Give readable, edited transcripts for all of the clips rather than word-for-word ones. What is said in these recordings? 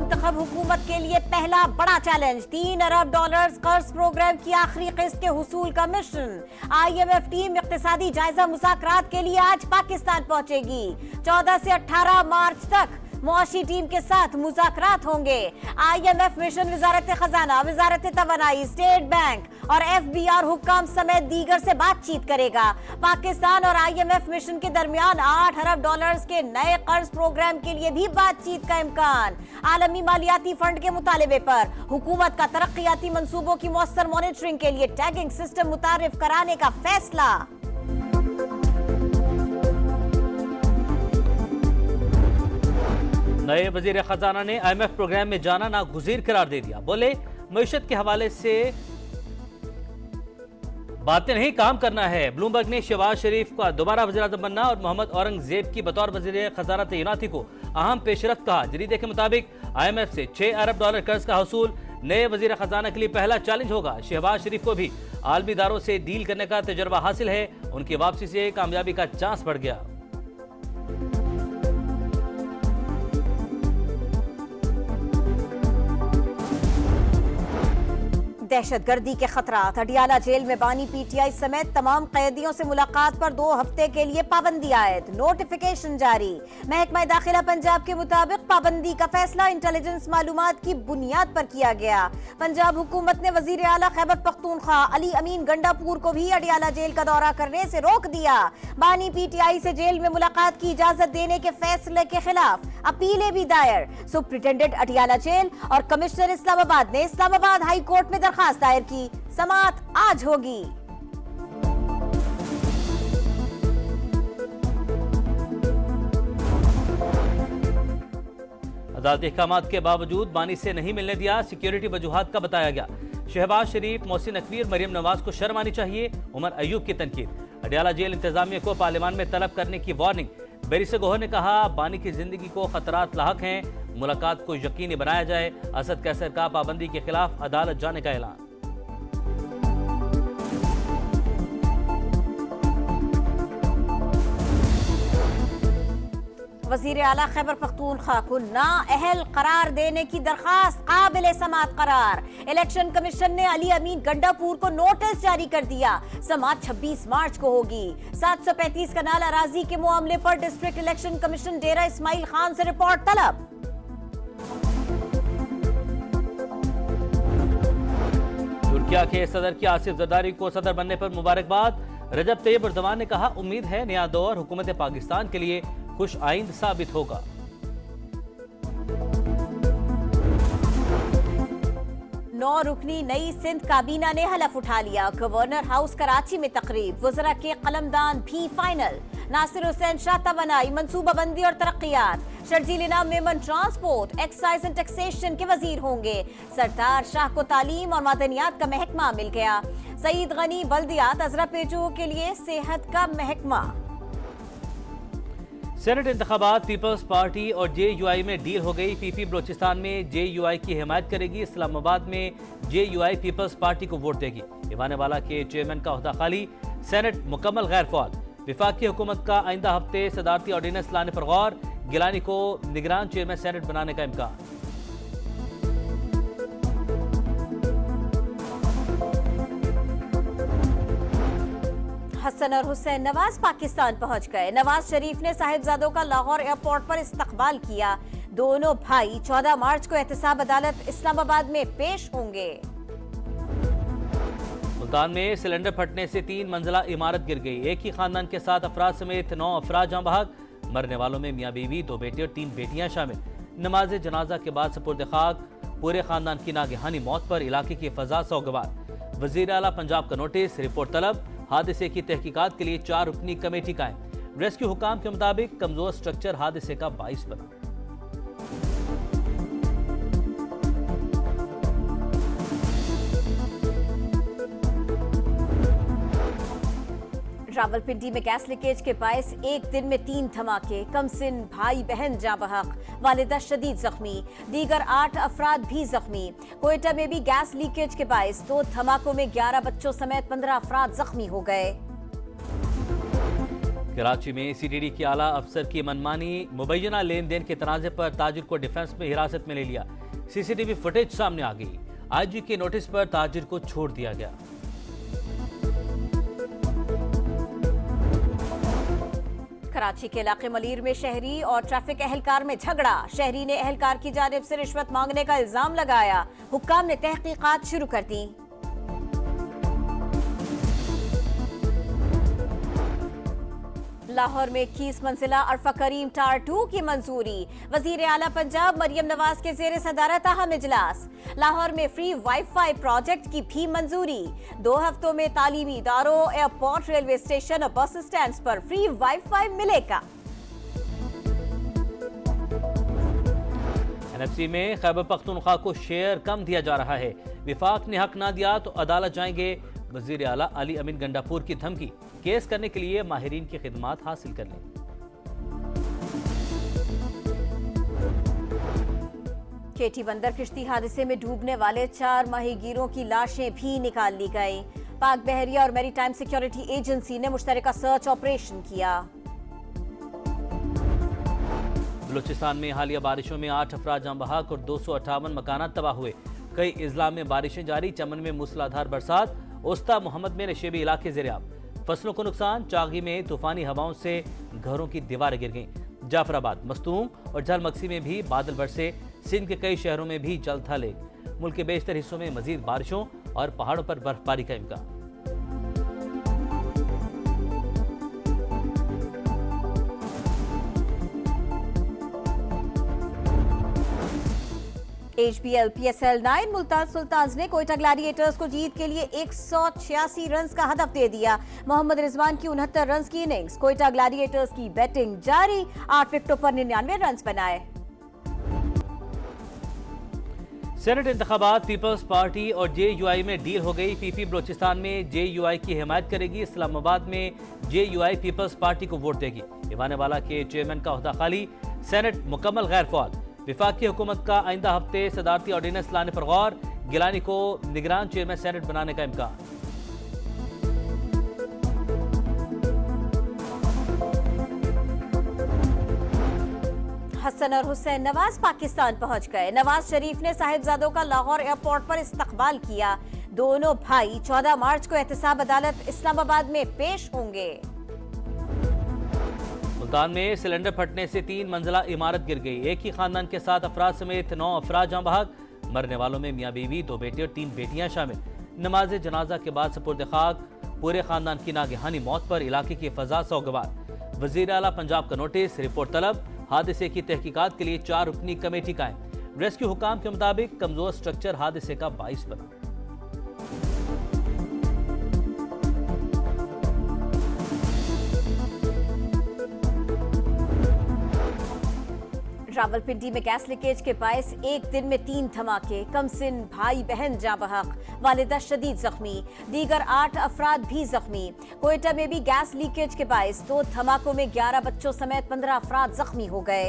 मुंतखब हुकूमत के लिए पहला बड़ा चैलेंज, $3 अरब कर्ज प्रोग्राम की आखिरी किस्त के हुसूल का मिशन। IMF टीम इक्तिसादी जायजा मुज़ाकरात के लिए आज पाकिस्तान पहुंचेगी। 14 से 18 मार्च तक मुआशी टीम के साथ मुज़ाकरात होंगे। IMF मिशन वजारत खजाना, वजारत तवानाई, स्टेट बैंक और FBR हुक्काम समेत दीगर से बातचीत करेगा। पाकिस्तान और IMF मिशन के दरमियान $8 अरब के नए कर्ज प्रोग्राम के लिए भी बातचीत का इम्कान। आलमी मालियाती फंड के मुतालबे पर हुकूमत का तरक्याती मंसूबों की मौसर मॉनिटरिंग के लिए टैगिंग सिस्टम मुतारिफ कराने का फैसला। नए वजीर खजाना ने IMF प्रोग्राम में जाना नागुज़ीर करार दे दिया। बोले मईशत के हवाले से बातें नहीं, काम करना है। ब्लूमबर्ग ने शहबाज शरीफ का दोबारा वज़ीर-ए-आज़म बनना और मोहम्मद औरंगजेब की बतौर वज़ीर खजाना तैनाती को अहम पेशरफ्त कहा। जरीदे के मुताबिक IMF से $6 अरब कर्ज का हसूल नए वज़ीर खजाना के लिए पहला चैलेंज होगा। शहबाज शरीफ को भी आलमी इदारों से डील करने का तजुर्बा हासिल है। उनकी वापसी से कामयाबी का चांस बढ़ गया। दहशतगर्दी के खतरात, अडियाला जेल में बानी PTI समेत तमाम कैदियों से मुलाकात पर 2 हफ्ते के लिए पाबंदी आयद, नोटिफिकेशन जारी। महकमा दाखिला पंजाब के मुताबिक पाबंदी का फैसला इंटेलिजेंस मालूमात की बुनियाद पर किया गया। पंजाब हुकूमत ने वजीर आला खैबर पख्तूनख्वा अली अमीन गंडापुर को भी अडियाला जेल का दौरा करने से रोक दिया। बानी PTI से जेल में मुलाकात की इजाजत देने के फैसले के खिलाफ अपीलें भी दायर। सुप्रिंटेंडेंट अडियाला जेल और कमिश्नर इस्लामाबाद ने इस्लामाबाद हाई कोर्ट में दरखास्त दायर की। समाअत आज होगी। अदालती अहकामात के बावजूद बानी से नहीं मिलने दिया, सिक्योरिटी वजूहात का बताया गया। शहबाज शरीफ, मोहसिन नकवी और मरियम नवाज को शर्म आनी चाहिए, उमर अयूब की तनकीद। अडियाला जेल इंतजामिया को पार्लियामान में तलब करने की वार्निंग। बैरिस्टर गोहर ने कहा बानी की जिंदगी को खतरात लाहक हैं, मुलाकात को यकीनी बनाया जाए। असद कैसर का पाबंदी के खिलाफ अदालत जाने का ऐलान। वजीर आला खैबर पख्तूनख्वा को नाअहल करार देने की दरखास्त काबिल समाअत करार। इलेक्शन कमीशन ने अली अमीन गंडापुर को नोटिस जारी कर दिया। समाअत 26 मार्च को होगी। 735 कनाल अराजी के मामले पर डिस्ट्रिक्ट इलेक्शन कमीशन डेरा इस्माइल खान से रिपोर्ट तलब। तुर्किया के सदर की आसिफ जरदारी को सदर बनने पर मुबारकबाद। रजब तैयब एर्दोगान ने कहा उम्मीद है नया दौर हुकूमत पाकिस्तान के लिए खुश आइंद साबित होगा। 9 रुकनी नई सिंध काबीना ने हलफ उठा लिया। गवर्नर हाउस कराची में तकरीब, वज़रा के कलमदान भी फाइनल। नासिर हुसैन शाह तवानाई, मनसूबाबंदी और तरक्कियात। शर्जील इनाम Memon transport, excise and taxation के वजीर होंगे। सरदार शाह को तालीम और मादनियात का महकमा मिल गया। सईद गनी बल्दियात, अजरा पेशों के लिए सेहत का महकमा। सेनेट इंतखाबात पीपल्स पार्टी और JUI में डील हो गई। PP बलोचिस्तान में JUI की हिमायत करेगी। इस्लामाबाद में JUI पीपल्स पार्टी को वोट देगी। ईवान वाला के चेयरमैन का ओहदा खाली, सेनेट मुकम्मल गैर फाल। विफाकी हुकूमत का आइंदा हफ्ते सदारती ऑर्डिनेंस लाने पर गौर। गिलानी को निगरान चेयरमैन सेनेट बनाने का इम्कान। हसन और हुसैन नवाज पाकिस्तान पहुंच गए। नवाज शरीफ ने साहिबजादों का लाहौर एयरपोर्ट पर इस्तकबाल किया। दोनों भाई 14 मार्च को एहतसाब अदालत इस्लामाबाद में पेश होंगे। मुल्तान में सिलेंडर फटने से 3 मंजिला इमारत गिर गई। एक ही खानदान के 7 अफराद समेत 9 अफराद जाँ बहक। मरने वालों में मियाँ बीवी, 2 बेटे और 3 बेटियां शामिल। नमाज जनाजा के बाद सुपुर्द खाक। पूरे खानदान की नागहानी मौत पर इलाके की फजा सौगवार। वजीर आला पंजाब का नोटिस, रिपोर्ट तलब। हादसे की तहकीकात के लिए 4 रुकनी कमेटी कायम। रेस्क्यू हुकाम के मुताबिक कमजोर स्ट्रक्चर हादसे का बाइस बना। रावलपिंडी में गैस लीकेज के बायस एक दिन में 3 धमाके। कमसिन भाई बहन जाँ बहक, वालिदा शदीद जख्मी, दीगर 8 अफराद भी जख्मी। कोयटा में भी गैस लीकेज के बायस 2 धमाकों में 11 बच्चों समेत 15 अफराद जख्मी हो गए। कराची में सीडीडी के आला अफसर की मनमानी मुबैना लेन देन के तनाज़े पर ताजिर को डिफेंस में हिरासत में ले लिया। सीसीटीवी फुटेज सामने आ गई। आईजी के नोटिस पर ताजिर को छोड़ दिया गया। कराची के इलाके मलीर में शहरी और ट्रैफिक एहलकार में झगड़ा। शहरी ने एहलकार की जानिब से रिश्वत मांगने का इल्जाम लगाया। हुक्काम ने तहकीकात शुरू कर दी। लाहौर में 21 मंजिला अरफा करीम टार 2 की मंजूरी। वजीर आला पंजाब मरियम नवाज के जेर सदारत अहम इजलास। लाहौर में फ्री वाईफाई प्रोजेक्ट की भी मंजूरी। 2 हफ्तों में तालीमी इदारों, एयरपोर्ट, रेलवे स्टेशन और बस स्टैंड पर फ्री वाईफाई मिलेगा। एनएफसी में खैबर पख्तूनख्वा को शेयर कम दिया जा रहा है। विफाक ने हक ना दिया तो अदालत जाएंगे। वजीर आला अली अमीन गंडापुर की धमकी। केस करने के लिए माहिरीन की खिदमात हासिल कर लें। केटी बंदर किश्ती हादसे में डूबने वाले 4 माहीगीरों की लाशें भी निकाल ली गई। पाक बहरिया और मैरीटाइम सिक्योरिटी एजेंसी ने मुश्तरका सर्च ऑपरेशन किया। बलूचिस्तान में हालिया बारिशों में 8 अफराद जाँ बहक और 258 मकानात तबाह हुए। कई इजला में बारिशें जारी। चमन में मूसलाधार बरसात। उस्ता मोहम्मद में नशेबी इलाके ज़ेर-ए-आब। फसलों को नुकसान। चागी में तूफानी हवाओं से घरों की दीवारें गिर गईं। जाफराबाद, मस्तूम और झलमक्सी में भी बादल बरसे। सिंध के कई शहरों में भी जल थले। मुल्क के बेशतर हिस्सों में मजीद बारिशों और पहाड़ों पर बर्फबारी का इम्कान। HBL PSL 9 मुल्तान सुल्तान्स ने कोयटा ग्लैडिएटर्स को जीत के लिए 186 रन का हदफ दे दिया। मोहम्मद रिजवान की 69 रन की इनिंग्स। कोयटा ग्लैडिएटर्स की बैटिंग जारी। 8 विकेटों पर 99 रन बनाए। सेनेट इंतखाबात पीपल्स पार्टी और JUI में डील हो गई। पीपी बलोचिस्तान में JUI की हिमायत करेगी। इस्लामाबाद में JUI पीपल्स पार्टी को वोट देगी। ईवान वाला के चेयरमैन का ओहदा खाली। सेनेट मुकम्मल गैर फाल। विफाकी हुकूमत का आइंदा हफ्ते सदारती ऑर्डिनेंस लाने पर गौर। गिलानी को निगरान चेयरमैन सेनेट बनाने का इम्कान। हसन और हुसैन नवाज पाकिस्तान पहुंच गए। नवाज शरीफ ने साहिबजादों का लाहौर एयरपोर्ट पर इस्तकबाल किया। दोनों भाई 14 मार्च को एहतसाब अदालत इस्लामाबाद में पेश होंगे। मुल्तान में सिलेंडर फटने से 3 मंजिला इमारत गिर गई। एक ही खानदान के 7 अफराद समेत 9 अफराद जाँ बहक। मरने वालों में मियाँ बीवी, 2 बेटे और 3 बेटियां शामिल। नमाज जनाजा के बाद सुपुर्द खाक। पूरे खानदान की नागहानी मौत पर इलाके की फजा सौगवार। वजीर आला पंजाब का नोटिस। रिपोर्ट तलब। हादसे की तहकीकात के लिए 4 रुकनी कमेटी कायम। रेस्क्यू हुकाम के मुताबिक कमजोर स्ट्रक्चर हादसे का बाइस बना। रावलपिंडी में गैस लीकेज के बायस एक दिन में 3 धमाके। कमसिन भाई बहन जाँ बहक। वालिदा शदीद जख्मी। दीगर 8 अफराद भी जख्मी। कोयटा में भी गैस लीकेज के बायस 2 धमाकों में 11 बच्चों समेत 15 अफराद जख्मी हो गए।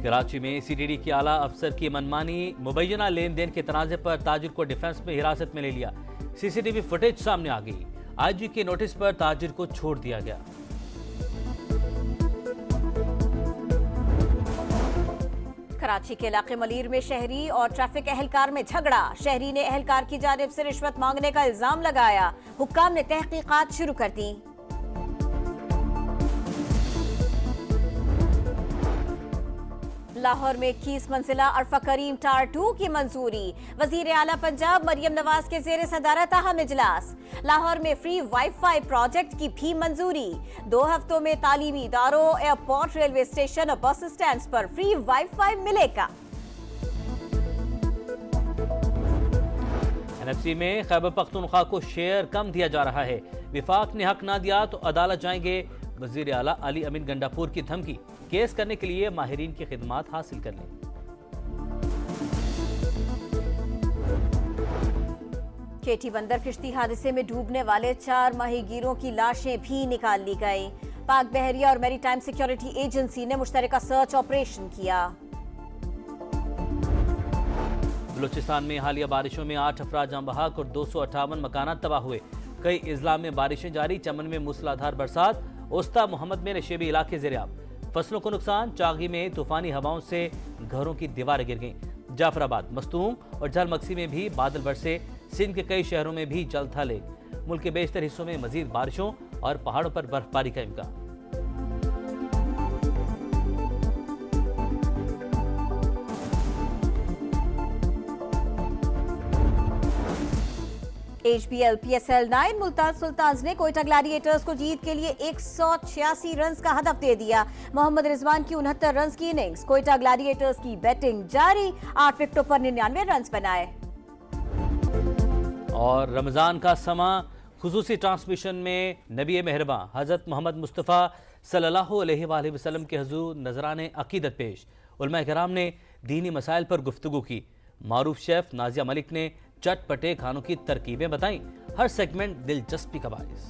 कराची में सीडीडी के आला अफसर की मनमानी मुबैना लेन देन के तनाज़े पर ताजिर को डिफेंस में हिरासत में ले लिया। सीसीटीवी फुटेज सामने आ गई। आईजी के नोटिस पर ताजिर को छोड़ दिया गया। कराची के इलाके मलीर में शहरी और ट्रैफिक एहलकार में झगड़ा। शहरी ने एहलकार की जानिब से रिश्वत मांगने का इल्जाम लगाया। हुक्काम ने तहकीकात शुरू कर दी। लाहौर में 21 मंजिला अरफा करीम टार 2 की मंजूरी। वजीर आला पंजाब मरियम नवाज के जेर सदारत अहम इजलास। लाहौर में फ्री वाईफाई प्रोजेक्ट की भी मंजूरी। 2 हफ्तों में तालीमी इदारों, एयरपोर्ट, रेलवे स्टेशन और बस स्टैंड पर फ्री वाईफाई मिलेगा। एनएफसी में खैबर पख्तूनख्वा को शेयर कम दिया जा रहा है। विफाक ने हक ना दिया तो अदालत जाएंगे। वजीर आला अली अमीन गंडापुर की धमकी। केस करने के लिए माहिरीन की खिदमात हासिल कर लें। केटी बंदर किश्ती हादसे में डूबने वाले 4 माहीगीरों की लाशें भी निकाल ली गई। पाक बहरिया और मैरीटाइम सिक्योरिटी एजेंसी ने मुश्तरका सर्च ऑपरेशन किया। बलूचिस्तान में हालिया बारिशों में 8 अफराद जाँ बहक और 258 मकानात तबाह हुए। कई इजला में बारिशें जारी, चमन में मूसलाधार बरसात, उस्ता मोहम्मद में नशेबी इलाके ज़ेर-ए-आब। फसलों को नुकसान, चागी में तूफानी हवाओं से घरों की दीवारें गिर गईं। जाफराबाद, मस्तूम और झलमक्सी में भी बादल बरसे, सिंध के कई शहरों में भी जल थले। मुल्क के बेशतर हिस्सों में मजीद बारिशों और पहाड़ों पर बर्फबारी का इम्कान। HBL PSL 9 मुल्तान सुल्तान्स ने कोयटा ग्लैडिएटर्स को जीत के लिए 186 रन का हदफ दे दिया। मोहम्मद रिजवान की 69 रन की इनिंग्स, कोयटा ग्लैडिएटर्स की बैटिंग जारी, 8 विकेटों पर 99 रन बनाए। और रमजान का समा खुसूसी ट्रांसमिशन में नबी मेहरबां हजरत मोहम्मद मुस्तफ़ा सल्लल्लाहु अलैहि वसल्लम के हुजूर नजराने अकीदत पेश। उलमा किराम ने दीनी मसाइल पर गुफ्तगू की। मारूफ शेफ नाजिया मलिक ने चटपटे खानों की तरकीबें बताईं। हर सेगमेंट दिलचस्पी का बाइस।